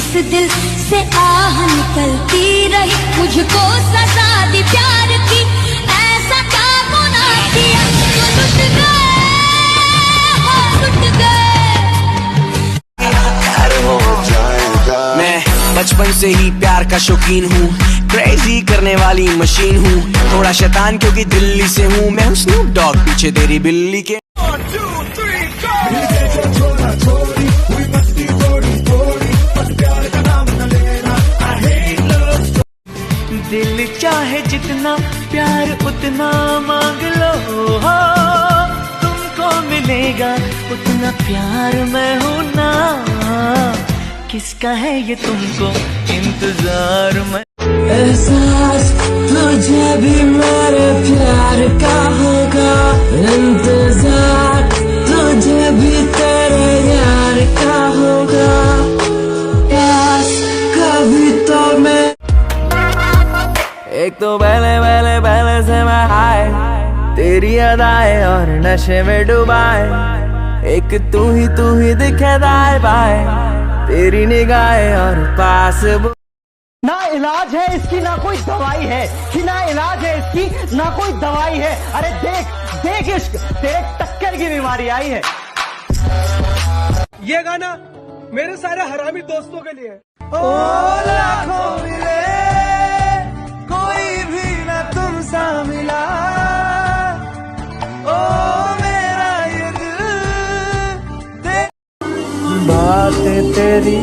इस दिल से आह निकलती रही, मुझको सजा दी प्यार की, ऐसा क्या गुनाह किया जो लुट गए। मैं बचपन से ही प्यार का शौकीन हूँ, क्रेजी करने वाली मशीन हूँ, थोड़ा शैतान क्योंकि दिल्ली से हूँ। मैं हूँ स्नूप डॉग पीछे तेरी बिल्ली के। 1 2 3 दिल चाहे जितना प्यार उतना मांग लो, हो तुमको मिलेगा उतना प्यार मैं हूँ ना। किसका है ये तुमको इंतजार में। एहसास तुझे भी मेरे प्यार का होगा, इंतजार तुझे भी तेरे यार का होगा। प्यास कभी तो मैं एक तो पहले से मैं हाय, तेरी अदाएं और नशे में डुबाए, एक तू ही दिखे दाएं बाएं, तेरी निगाहें और पास। ना इलाज है इसकी ना कोई दवाई है, कि ना इलाज है इसकी ना कोई दवाई है। अरे देख देख इश्क तेरे टक्कर की बीमारी आई है। ये गाना मेरे सारे हरामी दोस्तों के लिए है। ओ लाखों मिले कोई भी ना तुमसा मिला, ओ मेरा ये दिल। बातें तेरी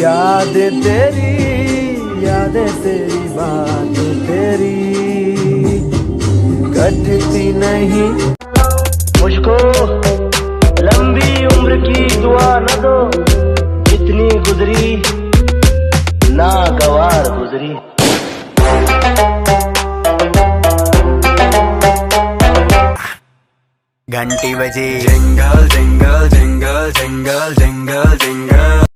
यादें तेरी, यादें तेरी बातें तेरी कटती नहीं। मुझको लंबी उम्र की दुआ न दो, जितनी गुजरी नागवार गुजरी। घंटी बजी, jingle jingle jingle jingle jingle jingle.